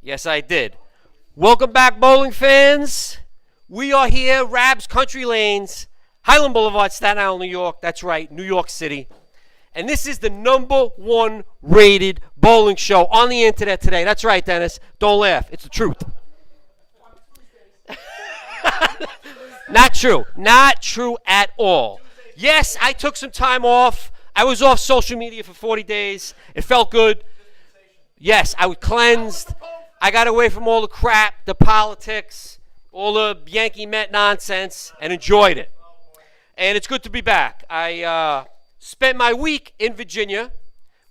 Yes, I did. Welcome back, bowling fans. We are here, Rabs Country Lanes, Highland Boulevard, Staten Island, New York. That's right, New York City. And this is the #1 rated bowling show on the internet today. That's right, Dennis. Don't laugh. It's the truth. Not true. Not true at all. Yes, I took some time off. I was off social media for 40 days. It felt good. Yes, I was cleansed. I got away from all the crap, the politics, all the Yankee Met nonsense, and enjoyed it. And it's good to be back. I spent my week in Virginia,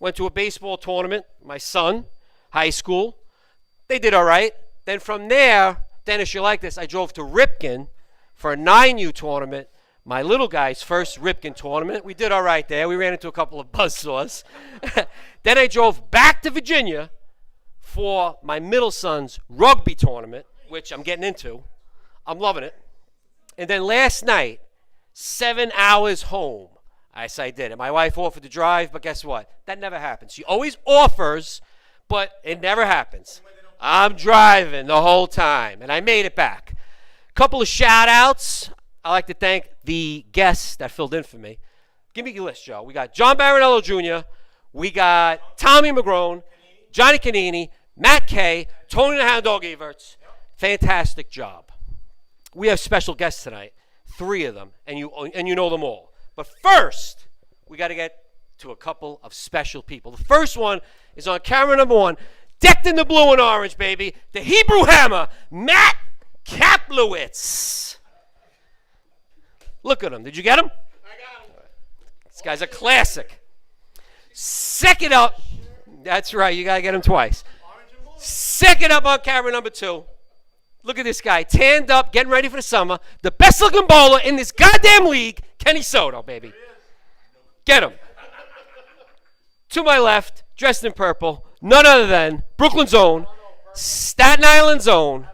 went to a baseball tournament, my son, high school. They did all right. Then from there, Dennis, you like this, I drove to Ripken for a 9U tournament, my little guy's first Ripken tournament. We did all right there. We ran into a couple of buzzsaws. Then I drove back to Virginia for my middle son's rugby tournament, which I'm getting into. I'm loving it. And then last night, 7 hours home. Yes, I did it. My wife offered to drive, but guess what? That never happens. She always offers, but it never happens. I'm driving the whole time, and I made it back. Couple of shout-outs. I'd like to thank the guests that filled in for me. Give me your list, Joe. We got John Barinello Jr., we got Tommy McGrone, Johnny Canini, Matt Kay, Tony the Hound Dog Everts. Fantastic job. We have special guests tonight, 3 of them, and you know them all. But first, we got to get to a couple of special people. The first one is on camera #1, decked in the blue and orange, baby, the Hebrew Hammer, Matt Kaplowitz. Look at him. Did you get him? I got him. This guy's a classic. Second up, that's right, you got to get him twice. Second up on camera #2, look at this guy, tanned up, getting ready for the summer, the best looking bowler in this goddamn league, Kenny Soto, baby. Get him. To my left, dressed in purple, none other than Brooklyn's own, Staten Island's own,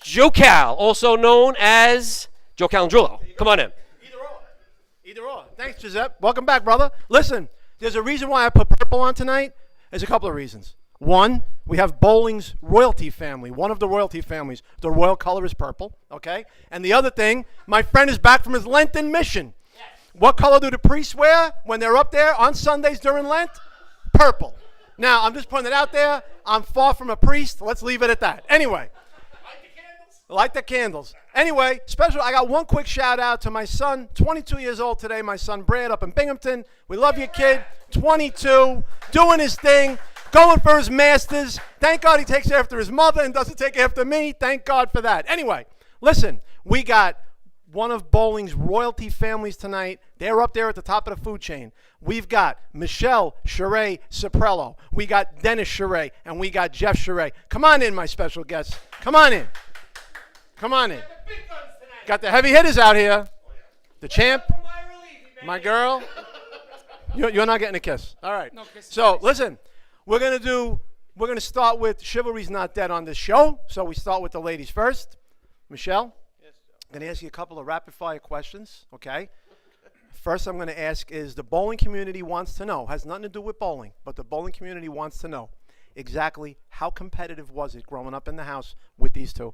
Joe Cal, also known as Joe Calandrillo. Come on in. Either or. Thanks, Giuseppe. Welcome back, brother. Listen, there's a reason why I put purple on tonight. There's a couple of reasons. One, we have bowling's royalty family, one of the royalty families. The royal color is purple, okay? And the other thing, my friend is back from his Lenten mission. Yes. What color do the priests wear when they're up there on Sundays during Lent? Purple. Now, I'm just putting it out there. I'm far from a priest. Let's leave it at that. Anyway. Light the candles. Anyway, special. I got one quick shout out to my son, 22 years old today, my son Brad up in Binghamton. We love you, kid. 22, doing his thing, going for his masters. Thank God he takes after his mother and doesn't take after me. Thank God for that. Anyway, listen, we got one of bowling's royalty families tonight. They're up there at the top of the food chain. We've got Michelle Sheree Soprello. We got Dennis Sheree, and we got Jeff Sheree. Come on in, my special guests. Come on in. Come on in. Got the heavy hitters out here. The champ, my girl. You're not getting a kiss. All right. So listen, we're gonna start with Chivalry's Not Dead on this show. So we start with the ladies first. Michelle, I'm gonna ask you a couple of rapid fire questions. Okay. First, I'm gonna ask is the bowling community wants to know. Has nothing to do with bowling, but the bowling community wants to know exactly how competitive was it growing up in the house with these two.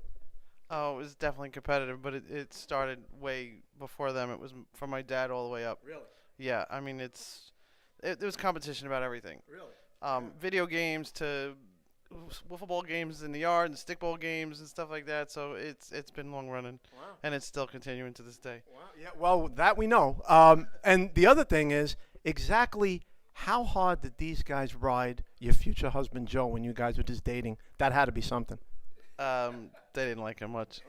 Oh, it was definitely competitive, but it started way before them. It was from my dad all the way up. Really? Yeah, I mean, there was competition about everything. Really? Video games to wiffle ball games in the yard and stickball games and stuff like that. So it's been long running, wow. And it's still continuing to this day. Wow. Yeah. Well, that we know. And the other thing is exactly how hard did these guys ride your future husband Joe when you guys were just dating? That had to be something. They didn't like him much.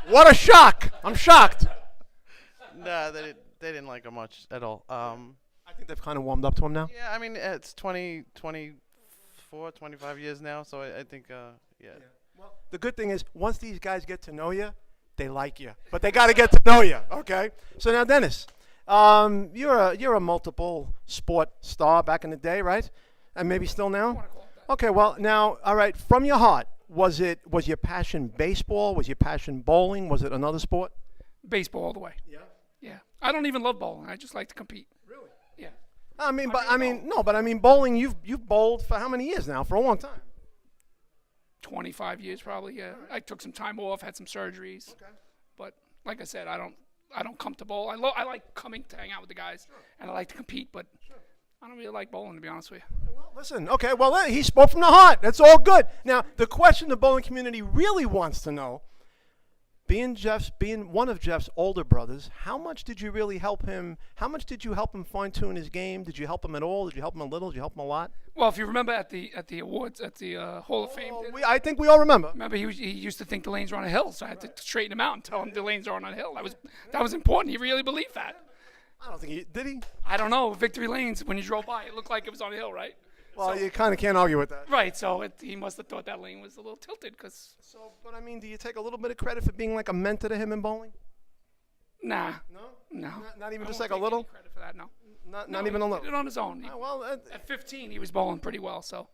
What a shock! I'm shocked. No, they didn't like him much at all. I think they've kind of warmed up to him now. Yeah, I mean, it's 24, 25 years now, so I think, yeah. Well, the good thing is, once these guys get to know you, they like you. But they got to get to know you, okay? So now, Dennis, you're a multiple sport star back in the day, right? And maybe still now? Okay, well, now, all right, from your heart, was your passion baseball? Was your passion bowling? Was it another sport? Baseball all the way. Yeah. Yeah. I don't even love bowling. I just like to compete. Really? Yeah. I mean, bowling. You've bowled for how many years now? For a long time. 25 years probably. Yeah, I took some time off, had some surgeries. Okay. But like I said, I don't come to bowl. I like coming to hang out with the guys, and I like to compete, but I don't really like bowling, to be honest with you. Well, listen, okay, well, he spoke from the heart. That's all good. Now, the question the bowling community really wants to know, being one of Jeff's older brothers, how much did you really help him? How much did you help him fine-tune his game? Did you help him at all? Did you help him a little? Did you help him a lot? Well, if you remember at the awards, at the Hall of Fame, I think we all remember. remember he used to think the lanes were on a hill, so I had to straighten him out and tell him the lanes aren't on a hill. That was important. He really believed that. I don't think did he? I don't know. Victory Lanes, when you drove by, it looked like it was on a hill, right? Well, you kind of can't argue with that. Right, so he must have thought that lane was a little tilted, because... So, but I mean, do you take a little bit of credit for being like a mentor to him in bowling? Nah. No? No. Not even I just won't like a take little? any credit for that, no. Not even a He little? did it on his own. Well, At 15, he was bowling pretty well, so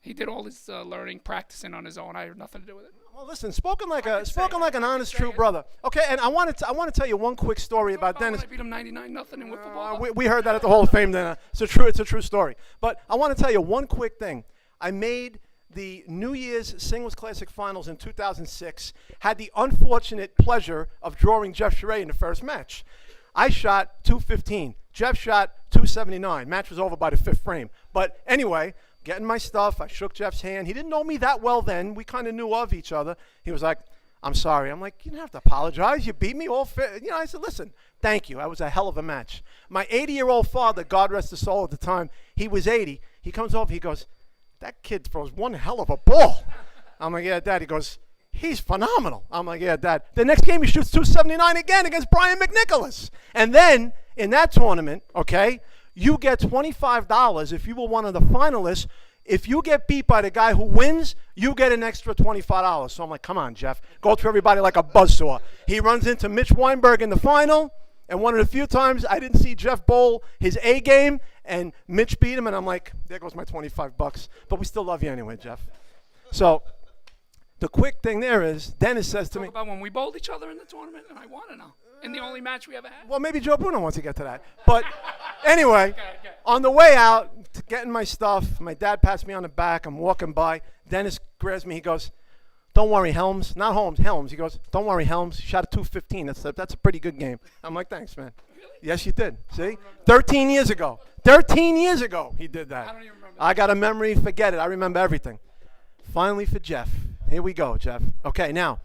he did all his learning, practicing on his own. I had nothing to do with it. well, listen, spoken like an honest, true brother. Okay, and I want to tell you one quick story about Dennis. I beat him 99-0 in wiffle ball. We heard that at the Hall of Fame dinner. It's a true story. But I want to tell you one quick thing. I made the New Year's Singles Classic Finals in 2006. Had the unfortunate pleasure of drawing Jeff Scire in the first match. I shot 215. Jeff shot 279. Match was over by the fifth frame. But anyway, getting my stuff, I shook Jeff's hand. He didn't know me that well then. We kind of knew of each other. He was like, I'm sorry. I'm like, you don't have to apologize. You beat me all fair. I said, listen, thank you. That was a hell of a match. My 80-year-old father, God rest his soul at the time, he was 80. He comes over, he goes, that kid throws one hell of a ball. I'm like, yeah, Dad. He goes, he's phenomenal. I'm like, yeah, Dad. The next game he shoots 279 again against Brian McNicholas. And then in that tournament, okay, you get $25 if you were one of the finalists. If you get beat by the guy who wins, you get an extra $25. So I'm like, come on, Jeff. Go through everybody like a buzzsaw. He runs into Mitch Weinberg in the final. And one of the few times I didn't see Jeff bowl his A game, and Mitch beat him, and I'm like, there goes my $25. But we still love you anyway, Jeff. So the quick thing there is, Dennis says to me, Talk about when we bowled each other in the tournament, and I want to know. In the only match we ever had. well, maybe Joe Bruno wants to get to that. But anyway, Okay. on the way out, getting my stuff, my dad pats me on the back. I'm walking by. Dennis grabs me. He goes, don't worry, Helms. Not Holmes, Helms. He goes, don't worry, Helms. You shot a 215. That's a pretty good game. I'm like, thanks, man. Really? Yes, you did. See? 13 years ago. 13 years ago he did that. I don't even remember I got a memory. Forget it. I remember everything. Finally for Jeff. Here we go, Jeff. Okay, now,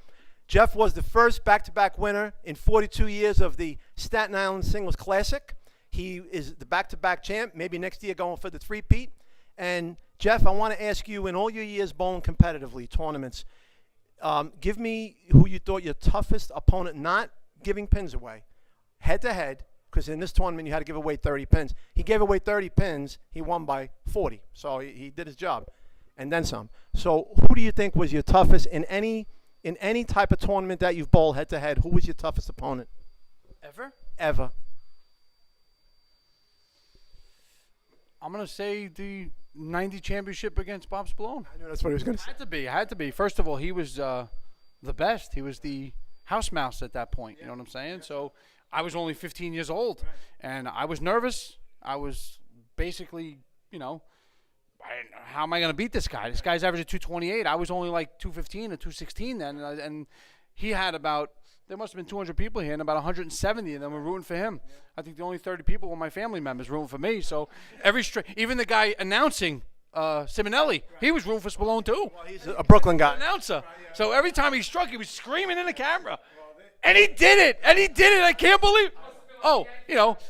Jeff was the first back-to-back winner in 42 years of the Staten Island Singles Classic. He is the back-to-back champ, maybe next year going for the three-peat. And, Jeff, I want to ask you, in all your years bowling competitively, tournaments, give me who you thought your toughest opponent, not giving pins away, head-to-head, because in this tournament you had to give away 30 pins. He gave away 30 pins. He won by 40, so he did his job, and then some. So who do you think was your toughest in any type of tournament that you've bowled head-to-head? Who was your toughest opponent? Ever. I'm going to say the 90 championship against Bob Spallone. I knew that's what he was going to say. Had to be. First of all, he was the best. He was the house mouse at that point. You know what I'm saying? So I was only 15 years old, and I was nervous. I was basically, how am I going to beat this guy? This guy's averaging 228. I was only like 215 or 216 then, and he had there must have been 200 people here, and about 170 of them were rooting for him. I think the only 30 people were my family members rooting for me. So even the guy announcing, Simonelli, he was rooting for Spallone too. Well, he's a Brooklyn guy. Announcer. So every time he struck, he was screaming in the camera. And he did it. I can't believe it. Oh,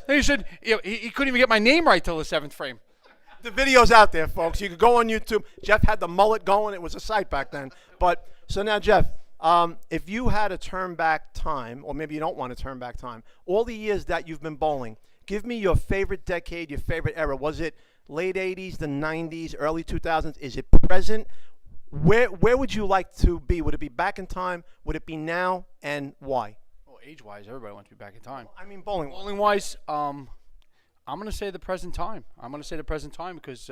he said he couldn't even get my name right till the seventh frame. The video's out there, folks. You could go on YouTube. Jeff had the mullet going. It was a sight back then. But so now, Jeff, if you had to turn back time, or maybe you don't want to turn back time, all the years that you've been bowling, give me your favorite decade, your favorite era. Was it late 80s, the 90s, early 2000s? Is it present? Where would you like to be? Would it be back in time? Would it be now? And why? Well, age-wise, everybody wants to be back in time. I mean, bowling. Bowling-wise, I'm going to say the present time. I'm going to say the present time because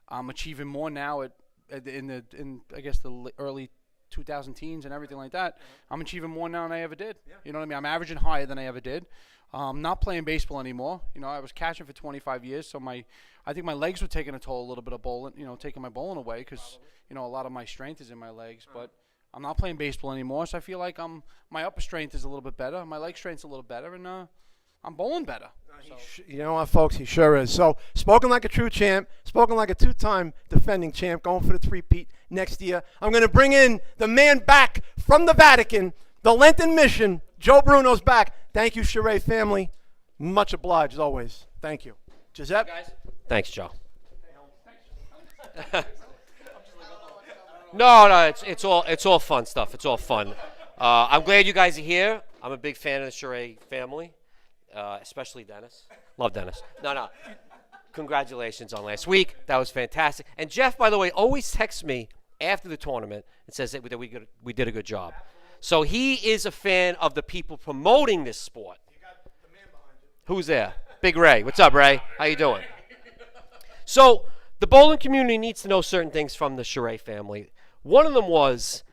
I'm achieving more now in I guess the early 2000 teens and everything like that, I'm achieving more now than I ever did. You know what I mean? I'm averaging higher than I ever did. Not playing baseball anymore. You know, I was catching for 25 years, so I think my legs were taking a toll a little bit of bowling. You know, taking my bowling away because you know a lot of my strength is in my legs. But I'm not playing baseball anymore, so I feel like my upper strength is a little bit better, my leg strength's a little better, and I'm bowling better. You know what, folks? He sure is. So, spoken like a true champ, spoken like a two-time defending champ, going for the three-peat next year. I'm going to bring in the man back from the Vatican, the Lenten mission. Joe Bruno's back. Thank you, Scire family. Much obliged, always. Thank you. Giuseppe? Thanks, Joe. No, it's all fun stuff. It's all fun. I'm glad you guys are here. I'm a big fan of the Scire family, especially Dennis. Love Dennis. No. Congratulations on last week. That was fantastic. And Jeff, by the way, always texts me after the tournament and says that we did a good job. So he is a fan of the people promoting this sport. You got the man behind you. Who's there? Big Ray. What's up, Ray? How you doing? So the bowling community needs to know certain things from the Scire family. One of them was,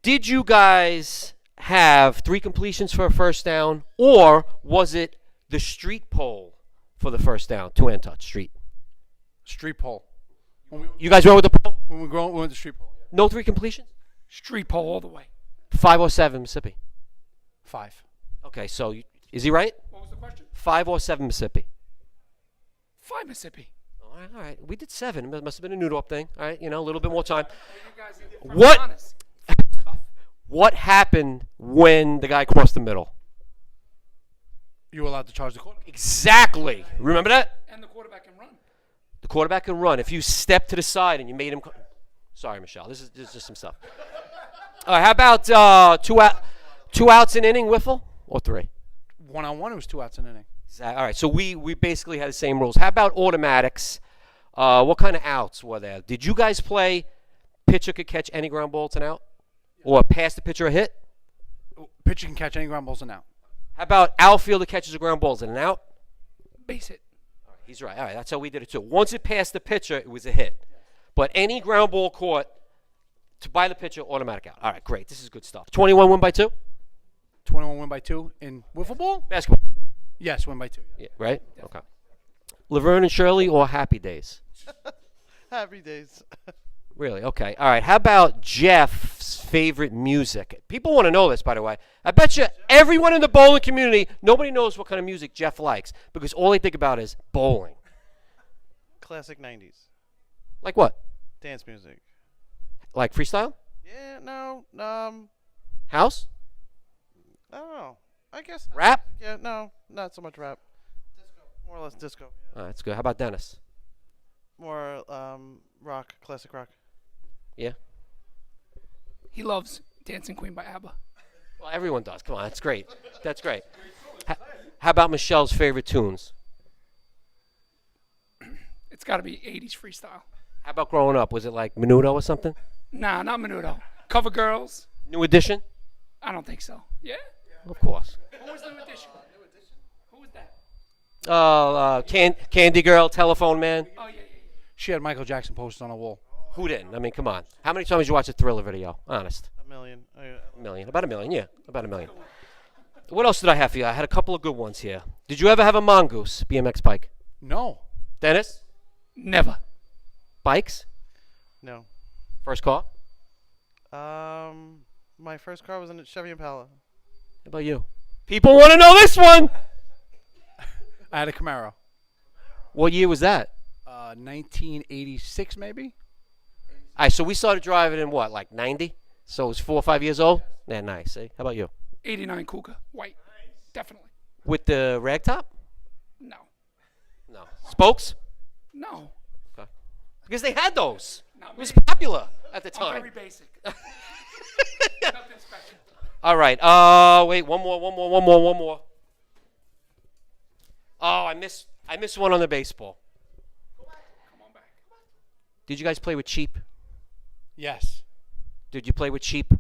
did you guys have 3 completions for a first down, or was it the street pole for the first down, 2-hand touch, street? Street pole. You guys went with the pole? When we went to street pole. No 3 completions? Street pole all the way. 5 or 7 Mississippi? 5. Okay, so is he right? What was the question? 5 or 7 Mississippi? 5 Mississippi. All right. We did 7. It must have been a noodle up thing. All right, a little bit more time. What? What happened when the guy crossed the middle? You were allowed to charge the quarterback. Exactly. Remember that? And the quarterback can run. The quarterback can run. If you step to the side and you made him... Sorry, Michelle. This is just some stuff. All right, how about 2 outs an inning, wiffle, or 3? 1-on-1, it was 2 outs an inning. Exactly. All right, so we basically had the same rules. How about automatics? What kind of outs were there? Did you guys play pitcher could catch any ground ball, it's an out? Or pass the pitcher a hit? Pitcher can catch any ground balls and out. How about outfielder catches a ground ball, is it an out? Base hit. All right, he's right. All right, that's how we did it too. Once it passed the pitcher, it was a hit. But any ground ball caught by the pitcher, automatic out. All right, great. This is good stuff. 21 win by 2? 21 win by 2 in wiffle ball? Basketball. Yes, win by 2. Yeah, right? Okay. Laverne and Shirley or Happy Days? Happy days. Really? Okay. All right. How about Jeff's favorite music? People want to know this, by the way. I bet you everyone in the bowling community, nobody knows what kind of music Jeff likes because all they think about is bowling. Classic 90s. Like what? Dance music. Like freestyle? Yeah, no. House? I don't know. I guess. Rap? Yeah, no. Not so much rap. Disco. More or less disco. All right, that's good. How about Dennis? More rock. Classic rock. Yeah? He loves Dancing Queen by ABBA. Well, everyone does. Come on, that's great. That's great. How about Michelle's favorite tunes? It's got to be 80s freestyle. How about growing up? Was it like Menudo or something? Nah, not Menudo. Cover Girls? New Edition? I don't think so. Yeah? Of course. Who was New Edition? Who was that? Candy Girl, Telephone Man. Oh, yeah. She had Michael Jackson posted on a wall. Who didn't? I mean, come on. How many times did you watch a Thriller video? Honest. A million. Oh, yeah. A million. About a million, yeah. About a million. What else did I have for you? I had a couple of good ones here. Did you ever have a Mongoose BMX bike? No. Dennis? Never. Bikes? No. First car? My first car was in a Chevy Impala. How about you? People want to know this one! I had a Camaro. What year was that? 1986 maybe? All right, so we started driving in what, like 90? So it was 4 or 5 years old? Yeah, nice. See? How about you? 89 Kuga. White. Definitely. With the rag top? No. No. Spokes? No. Okay. Because they had those. Not It was me. popular at the I'm time. very basic. Nothing special. All right. Wait. One more. Oh, I missed one on the baseball. Come on back. Did you guys play with cheap? Yes. Did you play with cheap?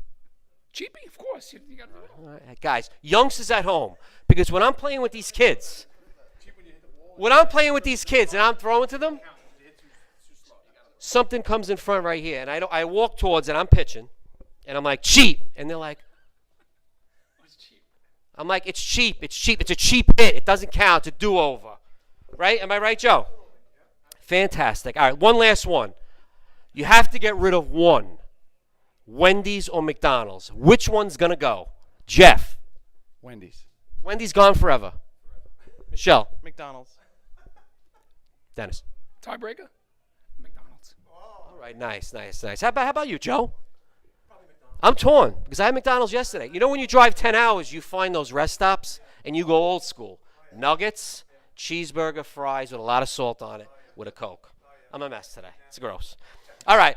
Cheapy, of course. You got All right, guys, youngsters at home, because when I'm playing with these kids, and I'm throwing to them, something comes in front right here, and I walk towards it. I'm pitching, And I'm like, cheap. And they're like, I'm like, it's cheap. It's cheap. It's a cheap hit. It doesn't count. It's a do-over. Right? Am I right, Joe? Fantastic. All right, one last one. You have to get rid of one. Wendy's or McDonald's. Which one's going to go? Jeff. Wendy's. Wendy's gone forever. Michelle. McDonald's. Dennis. Tiebreaker? McDonald's. All right, nice. How about you, Joe? I'm torn because I had McDonald's yesterday. You know when you drive 10 hours, you find those rest stops and you go old school. Nuggets, cheeseburger, fries with a lot of salt on it with a Coke. I'm a mess today. It's gross. All right.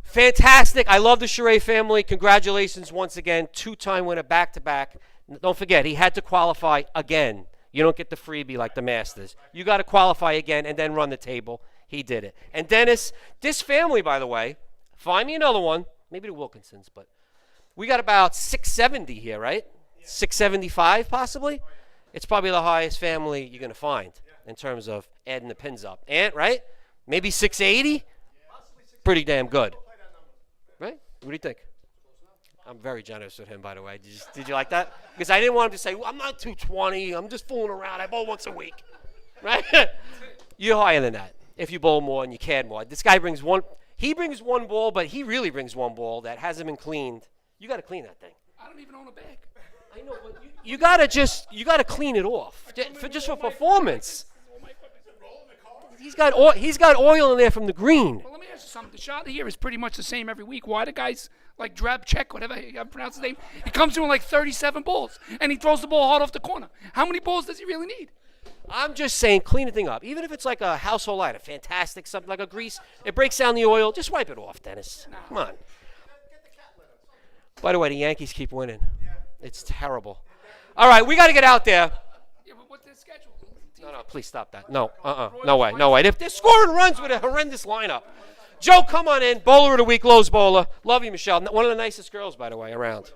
Fantastic. I love the Scire family. Congratulations once again. 2-time winner back-to-back. Don't forget, he had to qualify again. You don't get the freebie like the Masters. You got to qualify again and then run the table. He did it. And Dennis, this family, by the way, find me another one. Maybe the Wilkinsons, but we got about 670 here, right? 675 possibly? It's probably the highest family you're going to find in terms of adding the pins up. Ant, right? Maybe 680? Pretty damn good. Right? What do you think? I'm very generous with him, by the way. Did you like that? Because I didn't want him to say, well, I'm not 220. I'm just fooling around. I bowl once a week. Right? You're higher than that if you bowl more and you can more. This guy brings one. He brings one ball, but he really brings one ball that hasn't been cleaned. You got to clean that thing. I don't even own a bag. I know, but you gotta clean it off just for performance. He's got oil in there from the green. Well, let me ask you something. The shot here is pretty much the same every week. Why do guys like Drab Check, whatever you pronounce his name, he comes in with like 37 balls and he throws the ball hard off the corner? How many balls does he really need? I'm just saying, clean the thing up. Even if it's like a household item, fantastic, something like a grease, it breaks down the oil. Just wipe it off, Dennis. Come on. By the way, the Yankees keep winning. It's terrible. All right, we got to get out there. Yeah, but what's their schedule? No, please stop that. No, no way. If they're scoring runs with a horrendous lineup. Joe, come on in. Bowler of the week, Lowe's bowler. Love you, Michelle. One of the nicest girls, by the way, around.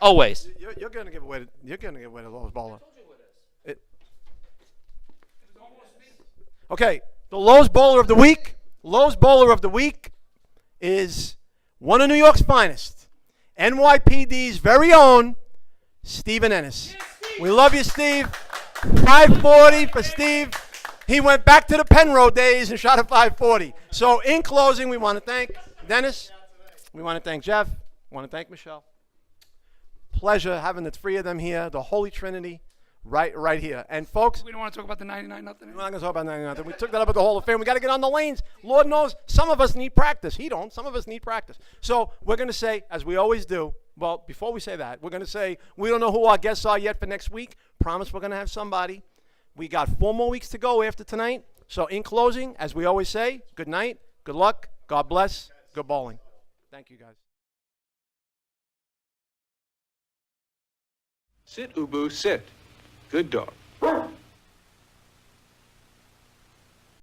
Always. You're gonna give away. You're gonna give away the Lowe's bowler. Okay, the Lowe's bowler of the week. Lowe's bowler of the week is one of New York's finest, NYPD's very own Steven Ennis. We love you, Steve. 540 for Steve. He went back to the Penrose days and shot a 540. So in closing, we want to thank Dennis. We want to thank Jeff. We want to thank Michelle. Pleasure having the three of them here, the Holy Trinity, right here. And folks, We don't want to talk about the 99 nothing. we're not going to talk about 99. We took that up at the Hall of Fame. We got to get on the lanes. Lord knows some of us need practice. He don't. Some of us need practice. So we're going to say, as we always do, well, before we say that, we're going to say we don't know who our guests are yet for next week. Promise we're going to have somebody. We got 4 more weeks to go after tonight. So in closing, as we always say, good night, good luck, God bless, good bowling. Thank you, guys. Sit, Ubu, sit. Good dog.